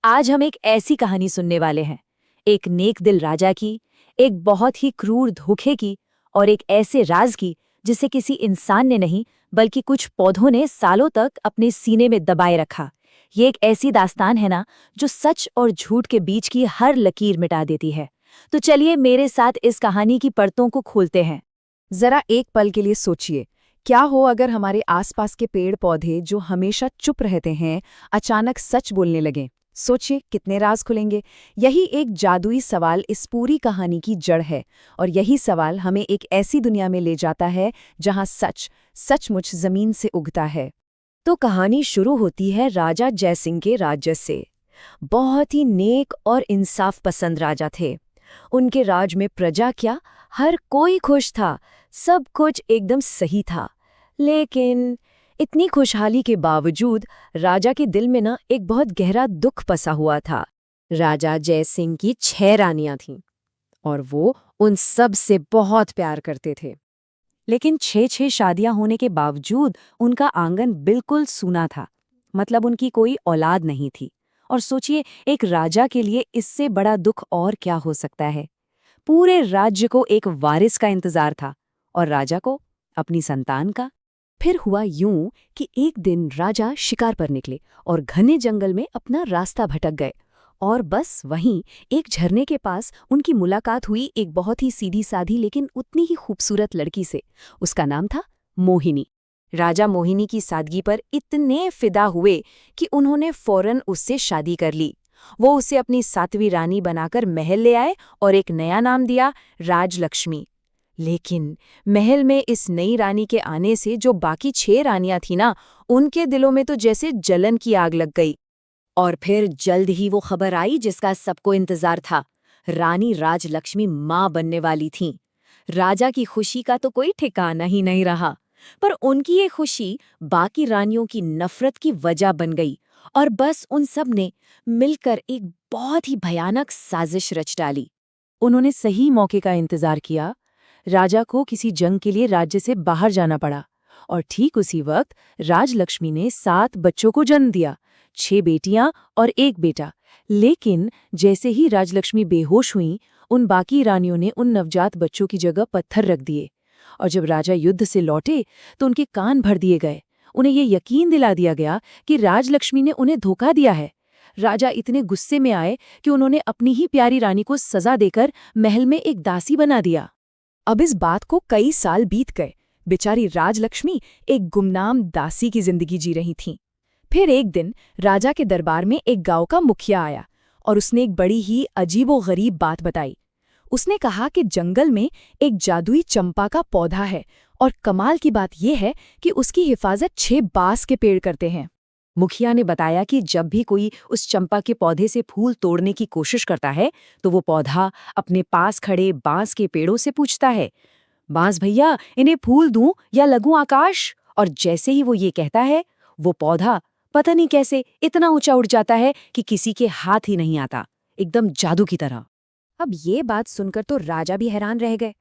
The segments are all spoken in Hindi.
आज हम एक ऐसी कहानी सुनने वाले हैं, एक नेक दिल राजा की, एक बहुत ही क्रूर धोखे की और एक ऐसे राज की जिसे किसी इंसान ने नहीं बल्कि कुछ पौधों ने सालों तक अपने सीने में दबाए रखा। ये एक ऐसी दास्तान है ना, जो सच और झूठ के बीच की हर लकीर मिटा देती है। तो चलिए मेरे साथ इस कहानी की परतों को खोलते हैं। जरा एक पल के लिए सोचिए, क्या हो अगर हमारे आसपास के पेड़ पौधे जो हमेशा चुप रहते हैं, अचानक सच बोलने लगें। सोचिए कितने राज खुलेंगे। यही एक जादुई सवाल इस पूरी कहानी की जड़ है, और यही सवाल हमें एक ऐसी दुनिया में ले जाता है जहां सच सचमुच जमीन से उगता है। तो कहानी शुरू होती है राजा जयसिंह के राज्य से। बहुत ही नेक और इंसाफ पसंद राजा थे। उनके राज में प्रजा क्या, हर कोई खुश था, सब कुछ एकदम सही था। लेकिन इतनी खुशहाली के बावजूद राजा के दिल में ना एक बहुत गहरा दुख पसा हुआ था। राजा जयसिंह की 6 रानियां थीं और वो उन सब से बहुत प्यार करते थे। लेकिन 6 शादियां होने के बावजूद उनका आंगन बिल्कुल सूना था। मतलब उनकी कोई औलाद नहीं थी। और सोचिए, एक राजा के लिए इससे बड़ा दुख और क्या हो सकता है। पूरे राज्य को एक वारिस का इंतजार था और राजा को अपनी संतान का। फिर हुआ यूं कि एक दिन राजा शिकार पर निकले और घने जंगल में अपना रास्ता भटक गए। और बस वहीं एक झरने के पास उनकी मुलाकात हुई एक बहुत ही सीधी साधी लेकिन उतनी ही खूबसूरत लड़की से। उसका नाम था मोहिनी। राजा मोहिनी की सादगी पर इतने फिदा हुए कि उन्होंने फौरन उससे शादी कर ली। वो उसे अपनी 7वीं रानी बनाकर महल ले आए और एक नया नाम दिया, राजलक्ष्मी। लेकिन महल में इस नई रानी के आने से जो बाकी 6 रानियां थी ना, उनके दिलों में तो जैसे जलन की आग लग गई। और फिर जल्द ही वो खबर आई जिसका सबको इंतजार था। रानी राजलक्ष्मी मां बनने वाली थीं। राजा की खुशी का तो कोई ठिकाना ही नहीं रहा। पर उनकी ये खुशी बाकी रानियों की नफरत की वजह बन गई और बस उन सब ने मिलकर एक बहुत ही भयानक साजिश रच डाली। उन्होंने सही मौके का इंतजार किया। राजा को किसी जंग के लिए राज्य से बाहर जाना पड़ा और ठीक उसी वक्त राजलक्ष्मी ने 7 बच्चों को जन्म दिया, 6 बेटियां और 1 बेटा। लेकिन जैसे ही राजलक्ष्मी बेहोश हुईं, उन बाकी रानियों ने उन नवजात बच्चों की जगह पत्थर रख दिए। और जब राजा युद्ध से लौटे तो उनके कान भर दिए गए। उन्हें ये यकीन दिला दिया गया कि राजलक्ष्मी ने उन्हें धोखा दिया है। राजा इतने गुस्से में आए कि उन्होंने अपनी ही प्यारी रानी को सजा देकर महल में एक दासी बना दिया। अब इस बात को कई साल बीत गए। बेचारी राजलक्ष्मी एक गुमनाम दासी की जिंदगी जी रही थीं। फिर एक दिन राजा के दरबार में एक गांव का मुखिया आया और उसने एक बड़ी ही अजीबोगरीब बात बताई। उसने कहा कि जंगल में एक जादुई चंपा का पौधा है और कमाल की बात यह है कि उसकी हिफाजत 6 बांस के पेड़ करते हैं। मुखिया ने बताया कि जब भी कोई उस चंपा के पौधे से फूल तोड़ने की कोशिश करता है तो वो पौधा अपने पास खड़े बांस के पेड़ों से पूछता है, बांस भैया, इन्हें फूल दूं या लगूं आकाश? और जैसे ही वो ये कहता है, वो पौधा पता नहीं कैसे इतना ऊंचा उड़ जाता है कि किसी के हाथ ही नहीं आता, एकदम जादू की तरह। अब ये बात सुनकर तो राजा भी हैरान रह गए।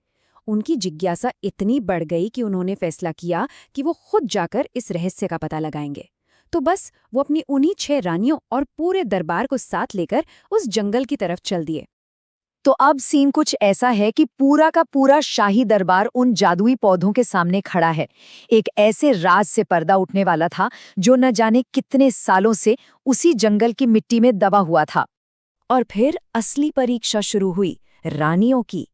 उनकी जिज्ञासा इतनी बढ़ गई कि उन्होंने फैसला किया कि वो खुद जाकर इस रहस्य का पता लगाएंगे। तो बस वो अपनी उन्हीं 6 रानियों और पूरे दरबार को साथ लेकर उस जंगल की तरफ चल दिए। तो अब सीन कुछ ऐसा है कि पूरा का पूरा शाही दरबार उन जादुई पौधों के सामने खड़ा है। एक ऐसे राज से पर्दा उठने वाला था जो न जाने कितने सालों से उसी जंगल की मिट्टी में दबा हुआ था। और फिर असली परीक्षा शुरू हुई, रानियों की।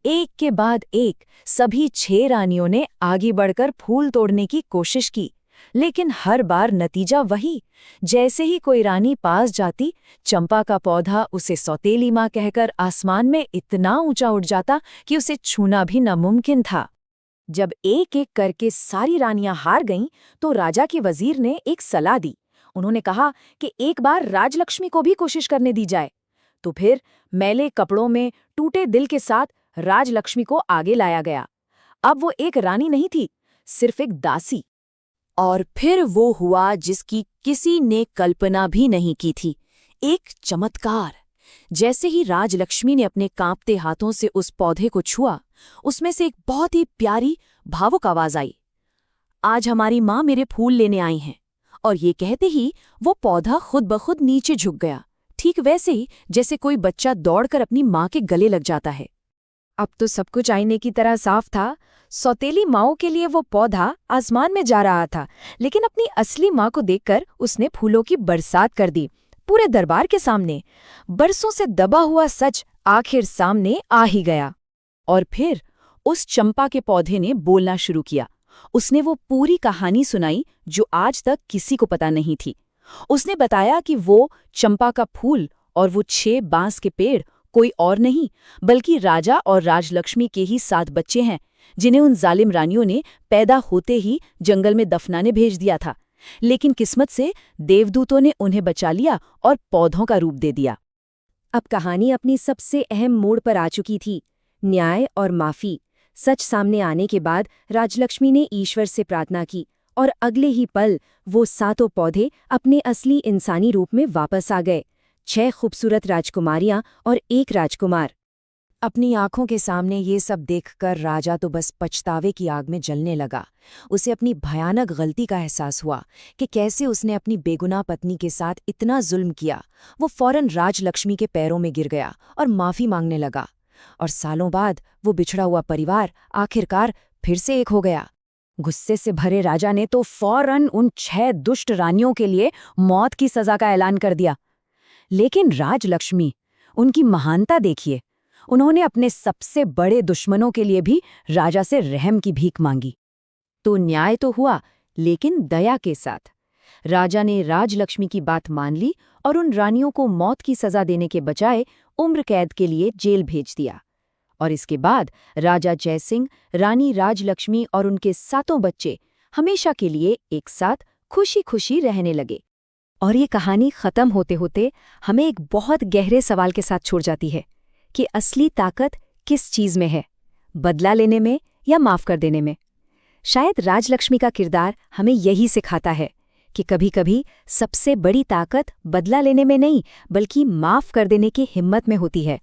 एक के बाद एक सभी 6 रानियों ने आगे बढ़कर फूल तोड़ने की कोशिश की, लेकिन हर बार नतीजा वही। जैसे ही कोई रानी पास जाती, चंपा का पौधा उसे सौतेली माँ कहकर आसमान में इतना ऊंचा उठ जाता कि उसे छूना भी नामुमकिन था। जब एक एक करके सारी रानियां हार गईं, तो राजा के वजीर ने एक सलाह दी। उन्होंने कहा कि एक बार राजलक्ष्मी को भी कोशिश करने दी जाए। तो फिर मैले कपड़ों में टूटे दिल के साथ राजलक्ष्मी को आगे लाया गया। अब वो एक रानी नहीं थी, सिर्फ एक दासी। और फिर वो हुआ जिसकी किसी ने कल्पना भी नहीं की थी, एक चमत्कार। जैसे ही राजलक्ष्मी ने अपने कांपते हाथों से उस पौधे को छुआ, उसमें से एक बहुत ही प्यारी भावुक आवाज आई, आज हमारी माँ मेरे फूल लेने आई हैं। और ये कहते ही वो पौधा खुद ब खुद नीचे झुक गया, ठीक वैसे ही जैसे कोई बच्चा दौड़कर अपनी माँ के गले लग जाता है। अब तो सब कुछ आईने की तरह साफ था। सौतेली माओ के लिए वो पौधा आसमान में जा रहा था, लेकिन अपनी असली माँ को देखकर उसने फूलों की बरसात कर दी, पूरे दरबार के सामने। बरसों से दबा हुआ सच आखिर सामने आ ही गया। और फिर उस चंपा के पौधे ने बोलना शुरू किया। उसने वो पूरी कहानी सुनाई जो आज तक किसी को पता नहीं थी। उसने बताया कि वो चंपा का फूल और वो 6 बांस के पेड़ कोई और नहीं बल्कि राजा और राजलक्ष्मी के ही 7 बच्चे हैं, जिन्हें उन जालिम रानियों ने पैदा होते ही जंगल में दफनाने भेज दिया था। लेकिन किस्मत से देवदूतों ने उन्हें बचा लिया और पौधों का रूप दे दिया। अब कहानी अपनी सबसे अहम मोड़ पर आ चुकी थी, न्याय और माफी। सच सामने आने के बाद राजलक्ष्मी ने ईश्वर से प्रार्थना की और अगले ही पल वो 7 पौधे अपने असली इंसानी रूप में वापस आ गए। 6 खूबसूरत राजकुमारियां और 1 राजकुमार। अपनी आंखों के सामने ये सब देखकर राजा तो बस पछतावे की आग में जलने लगा। उसे अपनी भयानक गलती का एहसास हुआ कि कैसे उसने अपनी बेगुनाह पत्नी के साथ इतना जुल्म किया। वो फौरन राजलक्ष्मी के पैरों में गिर गया और माफी मांगने लगा। और सालों बाद वो बिछड़ा हुआ परिवार आखिरकार फिर से एक हो गया। गुस्से से भरे राजा ने तो फौरन उन 6 दुष्ट रानियों के लिए मौत की सजा का ऐलान कर दिया। लेकिन राजलक्ष्मी, उनकी महानता देखिए। उन्होंने अपने सबसे बड़े दुश्मनों के लिए भी राजा से रहम की भीख मांगी। तो न्याय तो हुआ, लेकिन दया के साथ। राजा ने राजलक्ष्मी की बात मान ली और उन रानियों को मौत की सजा देने के बजाय उम्र कैद के लिए जेल भेज दिया। और इसके बाद राजा जयसिंह, रानी राजलक्ष्मी और उनके 7 बच्चे हमेशा के लिए एक साथ खुशी खुशी रहने लगे। और ये कहानी खत्म होते होते हमें एक बहुत गहरे सवाल के साथ छोड़ जाती है कि असली ताकत किस चीज में है, बदला लेने में या माफ कर देने में। शायद राजलक्ष्मी का किरदार हमें यही सिखाता है कि कभी-कभी सबसे बड़ी ताकत बदला लेने में नहीं बल्कि माफ कर देने की हिम्मत में होती है।